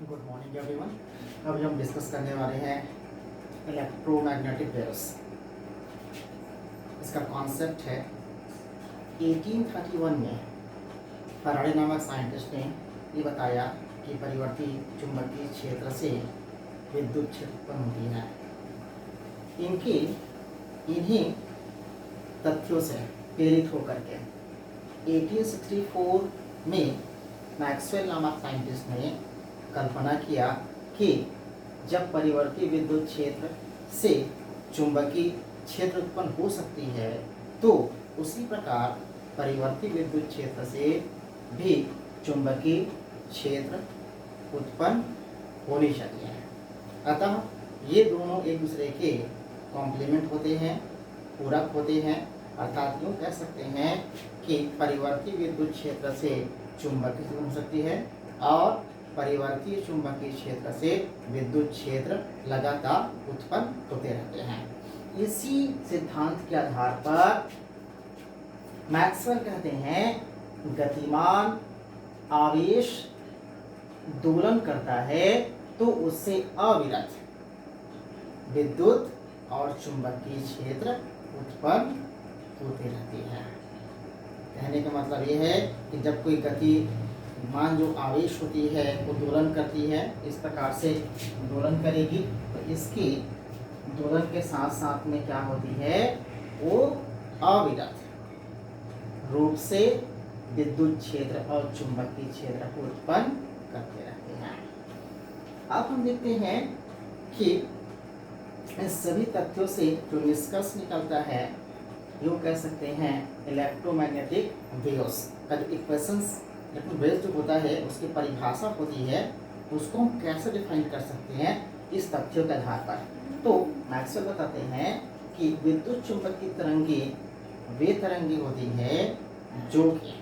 Good morning everyone. अभी हम discuss करने वाले हैं इलेक्ट्रोमैग्नेटिक वेव्स। इसका कॉन्सेप्ट है 1831 में फैराडे नामक साइंटिस्ट ने ये बताया कि परिवर्ती चुंबकीय क्षेत्र से विद्युत क्षेत्र उत्पन्न होती है। इन्हीं तथ्यों से प्रेरित होकर के 1864 में मैक्सवेल नामक साइंटिस्ट ने कल्पना किया कि जब परिवर्ती विद्युत क्षेत्र से चुंबकीय क्षेत्र उत्पन्न हो सकती है तो उसी प्रकार परिवर्ती विद्युत क्षेत्र से भी चुंबकीय क्षेत्र उत्पन्न होनी चाहिए। अतः ये दोनों एक दूसरे के कॉम्प्लीमेंट होते हैं, पूरक होते हैं। अर्थात यूँ कह सकते हैं कि परिवर्ती विद्युत क्षेत्र से चुंबकीय क्षेत्र हो सकती है और परिवर्ती चुंबकीय क्षेत्र से विद्युत क्षेत्र लगातार उत्पन्न होते रहते हैं। इसी सिद्धांत के आधार पर मैक्सवेल कहते हैं गतिमान आवेश दोलन करता है तो उससे अविरत विद्युत और चुंबकीय क्षेत्र उत्पन्न होते रहते हैं। कहने का मतलब ये है कि जब कोई गतिमान जो आवेश होती है वो दोलन करती है, इस प्रकार से दोलन करेगी तो इसकी दोलन के साथ साथ में क्या होती है, वो अविरत रूप से विद्युत क्षेत्र और चुंबकीय क्षेत्र को उत्पन्न करते रहते हैं। अब हम देखते हैं कि इन सभी तथ्यों से जो निष्कर्ष निकलता है, यूँ कह सकते हैं इलेक्ट्रोमैग्नेटिक वेव्स का जो इक्वेशंस वेव्स जो होता है उसकी परिभाषा होती है, उसको हम कैसे डिफाइन कर सकते हैं इस तथ्यों के आधार पर। तो मैक्सवेल बताते हैं कि विद्युत चुंबकीय तरंगें वे तरंगें होती है जो कि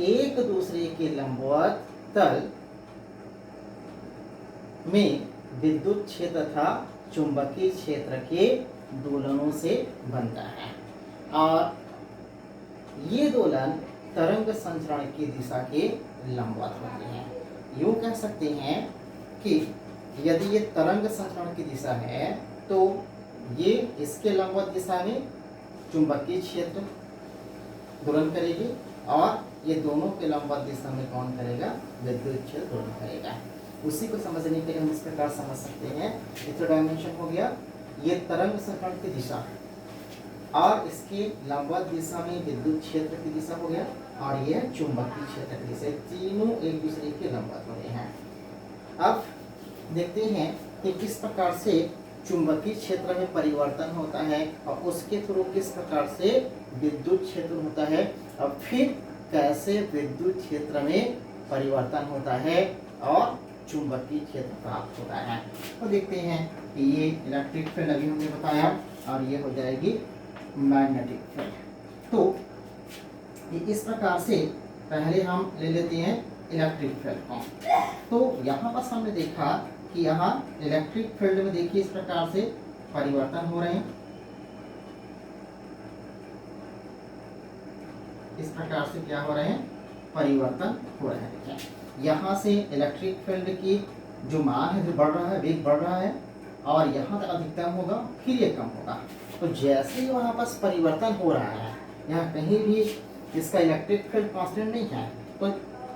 एक दूसरे के लंबवत तल में विद्युत क्षेत्र तथा चुंबकीय क्षेत्र के दोलनों से बनता है और ये दोलन तरंग संचरण की दिशा के लंबवत होते हैं। यूँ कह सकते हैं कि यदि ये तरंग संचरण की दिशा है तो ये इसके लंबवत दिशा में चुंबकीय क्षेत्र दोलन करेगी और ये दोनों के लंबवत दिशा में कौन करेगा, विद्युत क्षेत्र दोलन करेगा। उसी को समझने के लिए हम इस प्रकार समझ सकते हैं, ये डायमेंशन हो गया, ये तरंग संचरण की दिशा और इसके लंबवत दिशा में विद्युत क्षेत्र की दिशा हो गया और यह चुंबकीय क्षेत्र की दिशा, तीनों एक दूसरे के लंबवत होते हैं। अब देखते हैं कि किस प्रकार से चुंबकीय क्षेत्र में परिवर्तन होता है और उसके थ्रू किस प्रकार से विद्युत क्षेत्र होता है और फिर कैसे विद्युत क्षेत्र में परिवर्तन होता है और चुंबकीय क्षेत्र प्राप्त होता है। तो देखते हैं कि ये इलेक्ट्रिक फील्ड अभी हमने बताया और ये हो जाएगी मैग्नेटिक फील्ड। तो ये इस प्रकार से पहले हम ले लेते हैं इलेक्ट्रिक फील्ड को। तो यहाँ पर हमने देखा कि यहाँ इलेक्ट्रिक फील्ड में देखिए इस प्रकार से परिवर्तन हो रहे हैं, इस प्रकार से क्या हो रहे हैं, परिवर्तन हो रहे हैं। यहाँ से इलेक्ट्रिक फील्ड की जो मान है जो बढ़ रहा है, वेग बढ़ रहा है और यहाँ तक अधिकतम होगा फिर ये कम होगा। तो जैसे ही वहाँ पास परिवर्तन हो रहा है, यहाँ कहीं भी इसका इलेक्ट्रिक फील्ड कांस्टेंट नहीं है, तो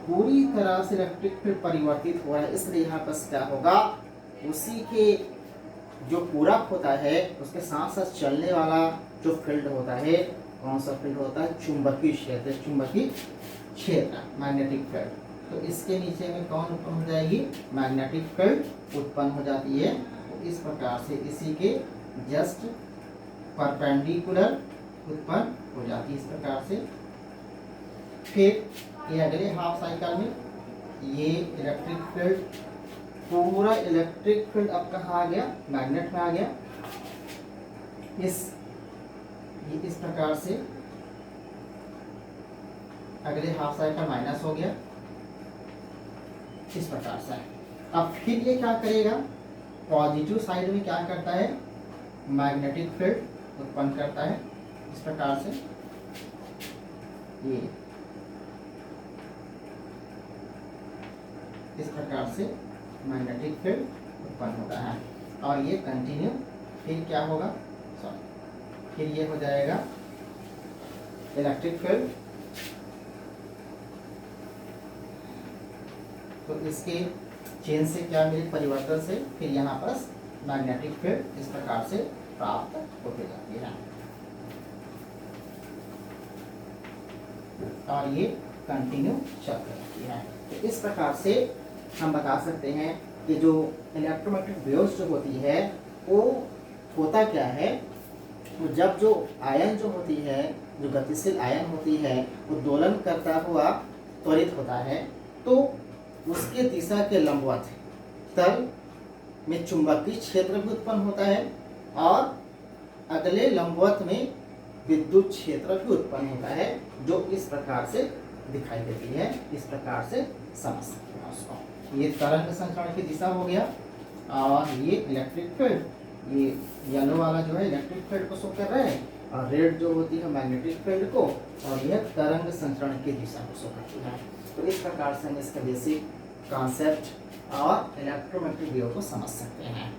पूरी तरह से इलेक्ट्रिक फील्ड परिवर्तित हो रहा है। इसलिए यहाँ पास क्या होगा, उसी के जो पूरक होता है उसके साथ साथ चलने वाला जो फील्ड होता है, कौन सा फील्ड होता है, चुंबकीय क्षेत्र, चुंबकीय क्षेत्र मैग्नेटिक फील्ड। तो इसके नीचे में कौन उत्पन्न हो जाएगी, मैग्नेटिक फील्ड उत्पन्न हो जाती है। तो इस प्रकार से इसी के जस्ट परपेंडिकुलर उत्पन्न हो जाती है, इस प्रकार से। फिर ये अगले हाफ साइकिल में ये इलेक्ट्रिक फील्ड, पूरा इलेक्ट्रिक फील्ड अब कहाँ आ गया, मैग्नेट में आ गया। इस प्रकार से अगले हाफ साइकिल माइनस हो गया, इस प्रकार से। अब फिर ये क्या करेगा, पॉजिटिव साइड में क्या करता है, मैग्नेटिक फील्ड उत्पन्न करता है, इस प्रकार से। ये इस प्रकार से मैग्नेटिक फील्ड उत्पन्न होता है। और ये कंटिन्यू फिर क्या होगा, सॉरी, फिर ये हो जाएगा इलेक्ट्रिक फील्ड। तो इसके चेन से क्या मिले, परिवर्तन से फिर यहाँ पर मैग्नेटिक फील्ड इस प्रकार से प्राप्त होते जाती है। और ये कंटिन्यू चलती रहती है। तो इस प्रकार से हम बता सकते हैं कि जो इलेक्ट्रोमैग्नेटिक वेव्स जो होती है वो होता क्या है, तो जब जो आयन जो होती है, जो गतिशील आयन होती है, वो दोलन करता हुआ त्वरित होता है, तो उसके दिशा के लंबवत तल में चुंबकीय क्षेत्र भी उत्पन्न होता है और अगले लंबवत में विद्युत क्षेत्र भी उत्पन्न होता है, जो इस प्रकार से दिखाई देती है। इस प्रकार से समझ सकते हैं उसको। ये तरंग संचरण की दिशा हो गया और ये इलेक्ट्रिक फील्ड, ये येलो वाला जो है इलेक्ट्रिक फील्ड को शो कर रहा है और रेड जो होती है मैग्नेटिक फील्ड को, और यह तरंग संचरण की दिशा को शो करती है। तो इस प्रकार से हम इसका बेसिक कॉन्सेप्ट और इलेक्ट्रोमैग्नेटिक वेव को समझ सकते हैं।